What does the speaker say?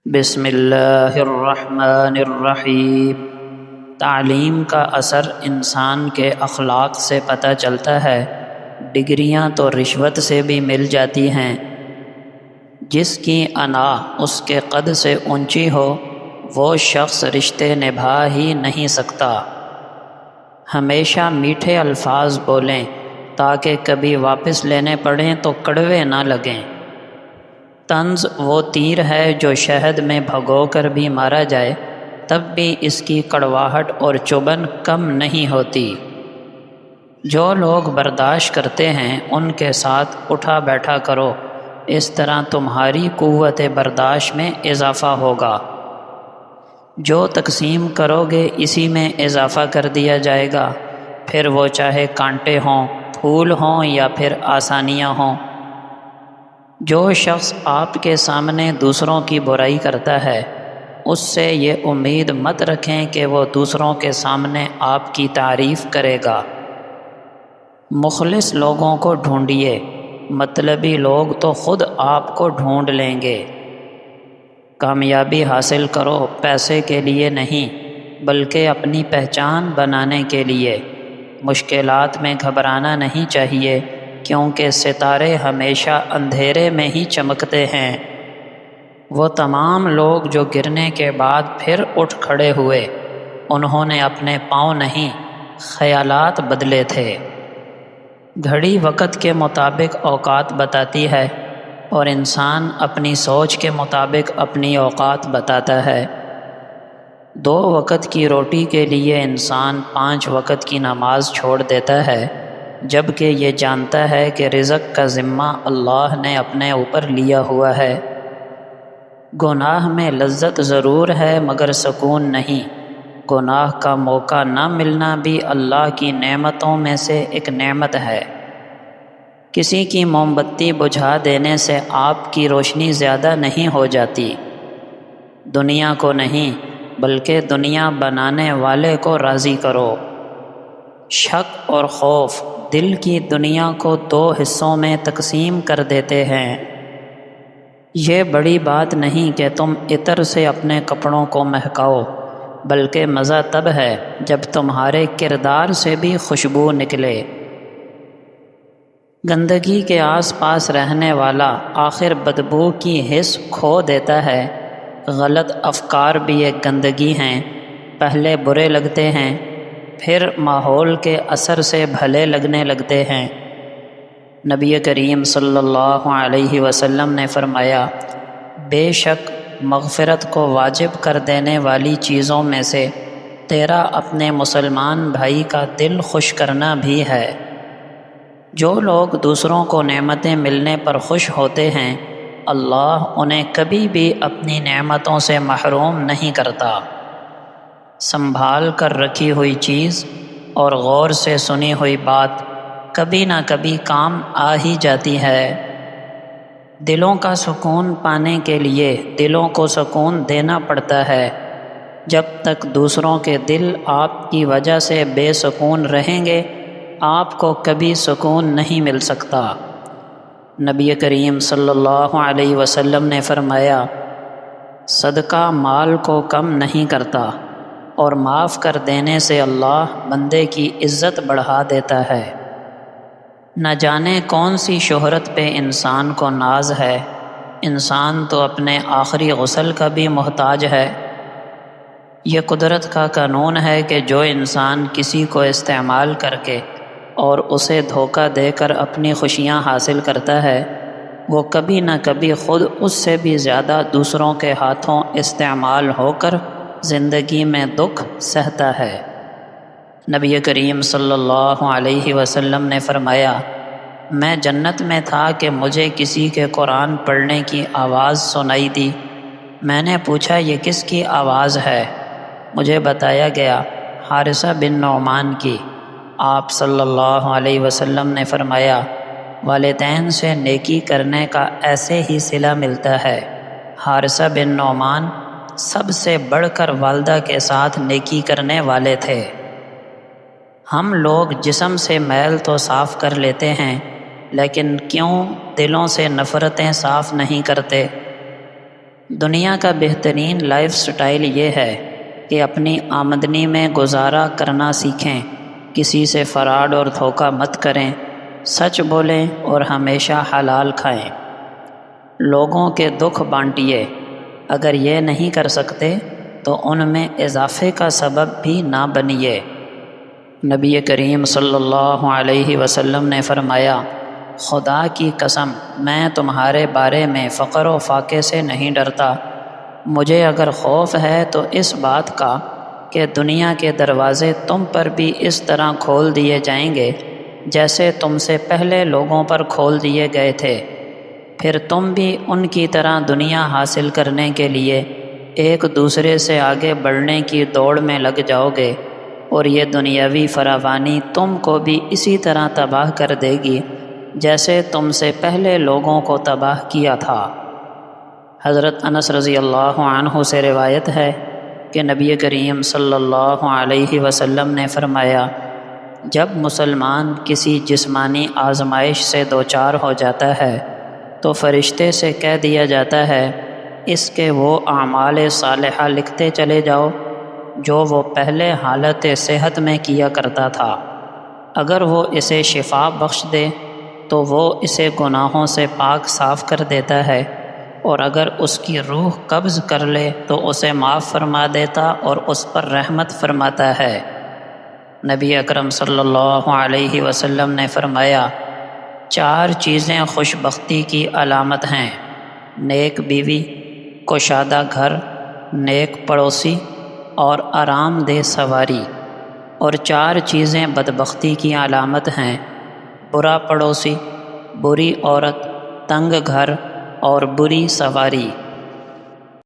بسم اللہ الرحمن الرحیم۔ تعلیم کا اثر انسان کے اخلاق سے پتہ چلتا ہے۔ ڈگریاں تو رشوت سے بھی مل جاتی ہیں۔ جس کی انا اس کے قد سے اونچی ہو وہ شخص رشتے نبھا ہی نہیں سکتا۔ ہمیشہ میٹھے الفاظ بولیں تاکہ کبھی واپس لینے پڑیں تو کڑوے نہ لگیں۔ طنز وہ تیر ہے جو شہد میں بھگو کر بھی مارا جائے تب بھی اس کی کڑواہٹ اور چبھن کم نہیں ہوتی۔ جو لوگ برداشت کرتے ہیں ان کے ساتھ اٹھا بیٹھا کرو، اس طرح تمہاری قوت برداشت میں اضافہ ہوگا۔ جو تقسیم کرو گے اسی میں اضافہ کر دیا جائے گا، پھر وہ چاہے کانٹے ہوں، پھول ہوں یا پھر آسانیاں ہوں۔ جو شخص آپ کے سامنے دوسروں کی برائی کرتا ہے اس سے یہ امید مت رکھیں کہ وہ دوسروں کے سامنے آپ کی تعریف کرے گا۔ مخلص لوگوں کو ڈھونڈیے، مطلبی لوگ تو خود آپ کو ڈھونڈ لیں گے۔ کامیابی حاصل کرو پیسے کے لیے نہیں بلکہ اپنی پہچان بنانے کے لیے۔ مشکلات میں گھبرانا نہیں چاہیے کیونکہ ستارے ہمیشہ اندھیرے میں ہی چمکتے ہیں۔ وہ تمام لوگ جو گرنے کے بعد پھر اٹھ کھڑے ہوئے انہوں نے اپنے پاؤں نہیں خیالات بدلے تھے۔ گھڑی وقت کے مطابق اوقات بتاتی ہے اور انسان اپنی سوچ کے مطابق اپنی اوقات بتاتا ہے۔ 2 وقت کی روٹی کے لیے انسان 5 وقت کی نماز چھوڑ دیتا ہے جبکہ یہ جانتا ہے کہ رزق کا ذمہ اللہ نے اپنے اوپر لیا ہوا ہے۔ گناہ میں لذت ضرور ہے مگر سکون نہیں۔ گناہ کا موقع نہ ملنا بھی اللہ کی نعمتوں میں سے ایک نعمت ہے۔ کسی کی موم بتی بجھا دینے سے آپ کی روشنی زیادہ نہیں ہو جاتی۔ دنیا کو نہیں بلکہ دنیا بنانے والے کو راضی کرو۔ شک اور خوف دل کی دنیا کو 2 حصوں میں تقسیم کر دیتے ہیں۔ یہ بڑی بات نہیں کہ تم عطر سے اپنے کپڑوں کو مہکاؤ، بلکہ مزہ تب ہے جب تمہارے کردار سے بھی خوشبو نکلے۔ گندگی کے آس پاس رہنے والا آخر بدبو کی حس کھو دیتا ہے۔ غلط افکار بھی ایک گندگی ہیں، پہلے برے لگتے ہیں پھر ماحول کے اثر سے بھلے لگنے لگتے ہیں۔ نبی کریم صلی اللہ علیہ وسلم نے فرمایا، بے شک مغفرت کو واجب کر دینے والی چیزوں میں سے تیرا اپنے مسلمان بھائی کا دل خوش کرنا بھی ہے۔ جو لوگ دوسروں کو نعمتیں ملنے پر خوش ہوتے ہیں اللہ انہیں کبھی بھی اپنی نعمتوں سے محروم نہیں کرتا۔ سنبھال کر رکھی ہوئی چیز اور غور سے سنی ہوئی بات کبھی نہ کبھی کام آ ہی جاتی ہے۔ دلوں کا سکون پانے کے لیے دلوں کو سکون دینا پڑتا ہے۔ جب تک دوسروں کے دل آپ کی وجہ سے بے سکون رہیں گے آپ کو کبھی سکون نہیں مل سکتا۔ نبی کریم صلی اللہ علیہ وسلم نے فرمایا، صدقہ مال کو کم نہیں کرتا اور معاف کر دینے سے اللہ بندے کی عزت بڑھا دیتا ہے۔ نہ جانے کون سی شہرت پہ انسان کو ناز ہے، انسان تو اپنے آخری غسل کا بھی محتاج ہے۔ یہ قدرت کا قانون ہے کہ جو انسان کسی کو استعمال کر کے اور اسے دھوکہ دے کر اپنی خوشیاں حاصل کرتا ہے وہ کبھی نہ کبھی خود اس سے بھی زیادہ دوسروں کے ہاتھوں استعمال ہو کر زندگی میں دکھ سہتا ہے۔ نبی کریم صلی اللہ علیہ وسلم نے فرمایا، میں جنت میں تھا کہ مجھے کسی کے قرآن پڑھنے کی آواز سنائی دی۔ میں نے پوچھا یہ کس کی آواز ہے؟ مجھے بتایا گیا حارثہ بن نعمان کی۔ آپ صلی اللہ علیہ وسلم نے فرمایا، والدین سے نیکی کرنے کا ایسے ہی صلہ ملتا ہے۔ حارثہ بن نعمان سب سے بڑھ کر والدہ کے ساتھ نیکی کرنے والے تھے۔ ہم لوگ جسم سے میل تو صاف کر لیتے ہیں لیکن کیوں دلوں سے نفرتیں صاف نہیں کرتے؟ دنیا کا بہترین لائف سٹائل یہ ہے کہ اپنی آمدنی میں گزارا کرنا سیکھیں، کسی سے فراڈ اور دھوکہ مت کریں، سچ بولیں اور ہمیشہ حلال کھائیں۔ لوگوں کے دکھ بانٹیے، اگر یہ نہیں کر سکتے تو ان میں اضافے کا سبب بھی نہ بنیے۔ نبی کریم صلی اللہ علیہ وسلم نے فرمایا، خدا کی قسم میں تمہارے بارے میں فقر و فاقے سے نہیں ڈرتا، مجھے اگر خوف ہے تو اس بات کا کہ دنیا کے دروازے تم پر بھی اس طرح کھول دیے جائیں گے جیسے تم سے پہلے لوگوں پر کھول دیے گئے تھے، پھر تم بھی ان کی طرح دنیا حاصل کرنے کے لیے ایک دوسرے سے آگے بڑھنے کی دوڑ میں لگ جاؤ گے، اور یہ دنیاوی فراوانی تم کو بھی اسی طرح تباہ کر دے گی جیسے تم سے پہلے لوگوں کو تباہ کیا تھا۔ حضرت انس رضی اللہ عنہ سے روایت ہے کہ نبی کریم صلی اللہ علیہ وسلم نے فرمایا، جب مسلمان کسی جسمانی آزمائش سے دوچار ہو جاتا ہے تو فرشتے سے کہہ دیا جاتا ہے اس کے وہ اعمال صالحہ لکھتے چلے جاؤ جو وہ پہلے حالت صحت میں کیا کرتا تھا، اگر وہ اسے شفا بخش دے تو وہ اسے گناہوں سے پاک صاف کر دیتا ہے، اور اگر اس کی روح قبض کر لے تو اسے معاف فرما دیتا اور اس پر رحمت فرماتا ہے۔ نبی اکرم صلی اللہ علیہ وسلم نے فرمایا، 4 چیزیں خوش بختی کی علامت ہیں: نیک بیوی، کشادہ گھر، نیک پڑوسی اور آرام دہ سواری، اور 4 چیزیں بدبختی کی علامت ہیں: برا پڑوسی، بری عورت، تنگ گھر اور بری سواری۔